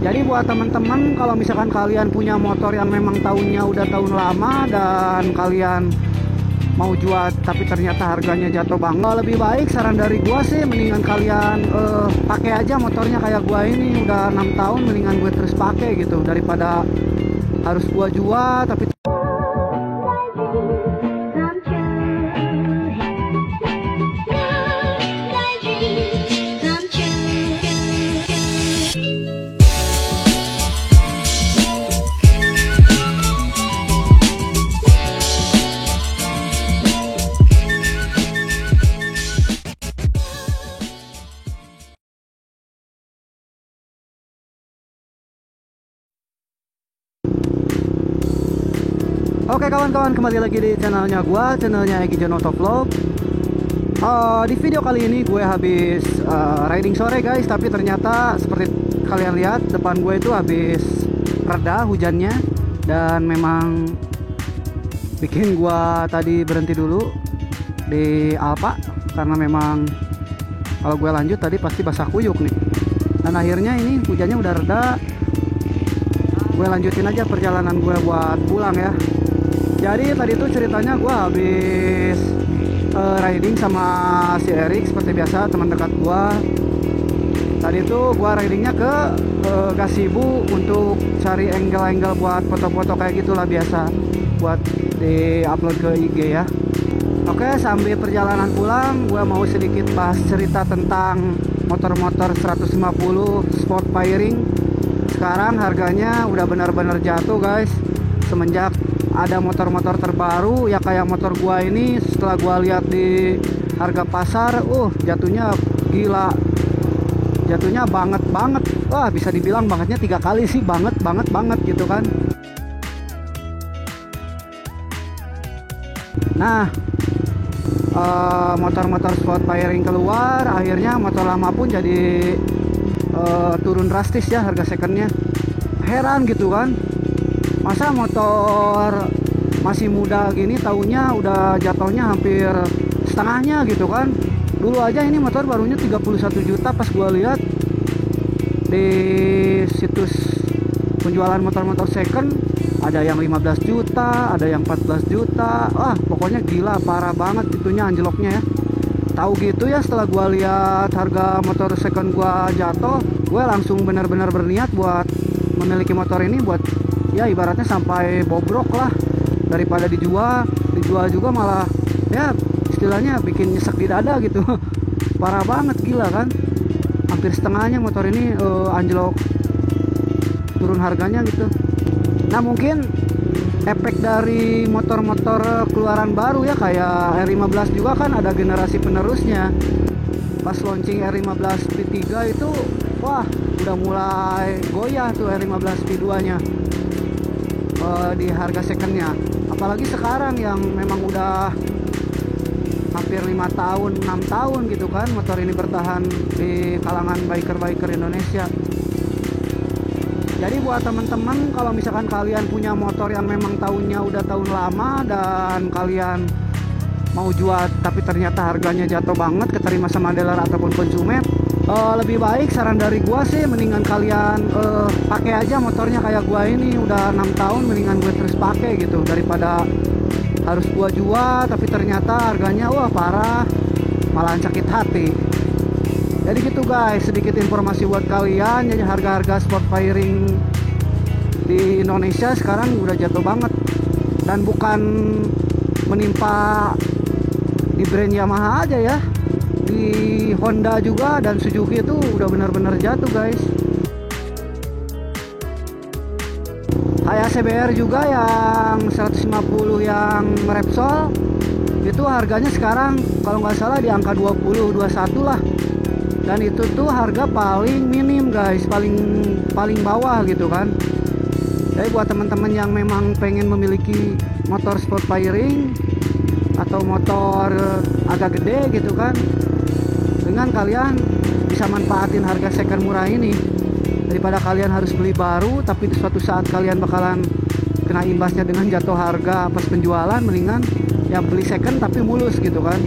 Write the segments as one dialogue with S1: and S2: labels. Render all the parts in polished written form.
S1: Jadi buat teman-teman, kalau misalkan kalian punya motor yang memang tahunnya udah tahun lama dan kalian mau jual tapi ternyata harganya jatuh banget, lebih baik saran dari gua sih mendingan kalian pakai aja motornya kayak gua ini udah 6 tahun, mendingan gue terus pakai gitu daripada harus gua jual tapi Oke kawan-kawan, kembali lagi di channelnya gua, channelnya Egi Jon Autovlog. Di video kali ini gue habis riding sore guys, tapi ternyata seperti kalian lihat depan gue itu habis reda hujannya dan memang bikin gua tadi berhenti dulu di Alfa karena memang kalau gue lanjut tadi pasti basah kuyuk nih. Dan akhirnya ini hujannya udah reda, gue lanjutin aja perjalanan gue buat pulang ya. Jadi tadi tuh ceritanya gue habis riding sama si Erik seperti biasa, teman dekat gue. Tadi tuh gue ridingnya ke Gasibu untuk cari angle-angle buat foto-foto kayak gitulah biasa buat di-upload ke IG ya. Oke, sambil perjalanan pulang gue mau sedikit bahas cerita tentang motor-motor 150 sport firing. Sekarang harganya udah benar-benar jatuh guys, semenjak ada motor-motor terbaru ya kayak motor gua ini. Setelah gua lihat di harga pasar, jatuhnya gila, jatuhnya banget. Wah, bisa dibilang bangetnya 3 kali sih, banget gitu kan. Nah, motor-motor sport firing keluar, akhirnya motor lama pun jadi turun drastis ya harga secondnya. Heran gitu kan, masa motor masih muda gini taunya udah jatuhnya hampir setengahnya gitu kan. Dulu aja ini motor barunya 31 juta pas gua lihat di situs penjualan motor-motor second, ada yang 15 juta, ada yang 14 juta. Wah, pokoknya gila, parah banget itunya anjloknya ya. Tahu gitu ya, setelah gua lihat harga motor second gua jatuh, gue langsung benar-benar berniat buat memiliki motor ini buat ya ibaratnya sampai bobrok lah, daripada dijual juga malah ya istilahnya bikin nyesek di dada gitu. Parah banget, gila kan, hampir setengahnya motor ini anjlok, turun harganya gitu. Nah mungkin efek dari motor-motor keluaran baru ya kayak R15 juga kan ada generasi penerusnya. Pas launching R15 V3 itu wah udah mulai goyah tuh R15 V2 nya di harga secondnya. Apalagi sekarang yang memang udah hampir 5 tahun 6 tahun gitu kan motor ini bertahan di kalangan biker-biker Indonesia. Jadi buat teman-teman, kalau misalkan kalian punya motor yang memang tahunnya udah tahun lama dan kalian mau jual tapi ternyata harganya jatuh banget, keterima sama dealer ataupun konsumen, lebih baik saran dari gua sih mendingan kalian pakai aja motornya kayak gua ini udah 6 tahun, mendingan gue terus pakai gitu daripada harus gua jual tapi ternyata harganya wah parah, malah sakit hati. Jadi gitu guys, sedikit informasi buat kalian. Jadi harga-harga sport firing di Indonesia sekarang udah jatuh banget, dan bukan menimpa di brand Yamaha aja ya, di Honda juga dan Suzuki itu udah benar-benar jatuh guys. Kayak CBR juga yang 150 yang Repsol itu harganya sekarang kalau nggak salah di angka 20-21 lah. Dan itu tuh harga paling minim guys, paling bawah gitu kan. Jadi buat teman-teman yang memang pengen memiliki motor sport firing atau motor agak gede gitu kan, dengan kalian bisa manfaatin harga second murah ini daripada kalian harus beli baru tapi di suatu saat kalian bakalan kena imbasnya dengan jatuh harga pas penjualan. Mendingan ya beli second tapi mulus gitu kan.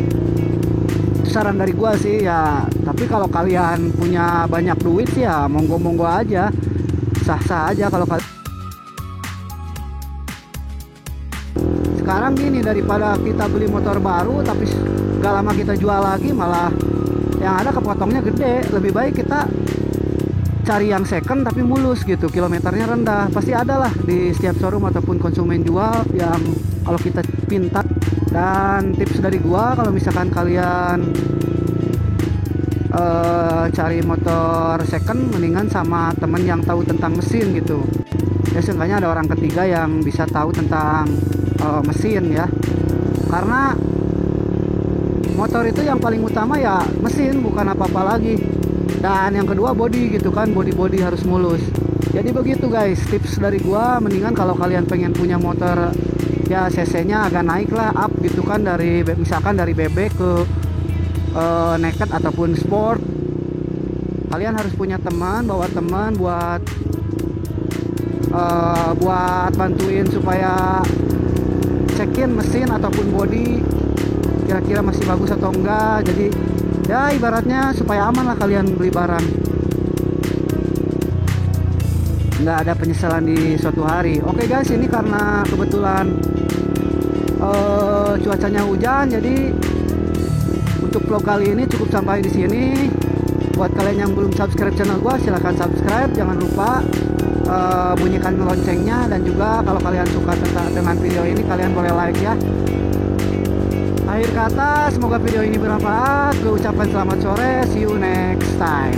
S1: Itu saran dari gua sih ya. Tapi kalau kalian punya banyak duit sih ya monggo-monggo aja, sah-sah aja kalau kalian. Sekarang gini, daripada kita beli motor baru tapi gak lama kita jual lagi, malah yang ada kepotongnya gede. Lebih baik kita cari yang second tapi mulus gitu, kilometernya rendah. Pasti ada lah di setiap showroom ataupun konsumen jual yang kalau kita pintar. Dan tips dari gua, kalau misalkan kalian cari motor second, mendingan sama temen yang tahu tentang mesin gitu ya. Seenggaknya ada orang ketiga yang bisa tahu tentang mesin ya, karena motor itu yang paling utama ya mesin, bukan apa-apa lagi. Dan yang kedua body gitu kan, body harus mulus. Jadi begitu guys, tips dari gua, mendingan kalau kalian pengen punya motor ya cc nya agak naik lah, up gitu kan, dari misalkan dari BB ke naked ataupun sport, kalian harus punya teman, bawa teman buat bantuin supaya cekin mesin ataupun body kira-kira masih bagus atau enggak. Jadi ya ibaratnya supaya aman lah kalian beli barang, nggak ada penyesalan di suatu hari. Oke guys, ini karena kebetulan cuacanya hujan, jadi untuk vlog kali ini cukup sampai di sini. Buat kalian yang belum subscribe channel gua, silahkan subscribe, jangan lupa bunyikan loncengnya. Dan juga kalau kalian suka dengan video ini, kalian boleh like ya. Akhir kata, semoga video ini bermanfaat. Gue ucapkan selamat sore, see you next time.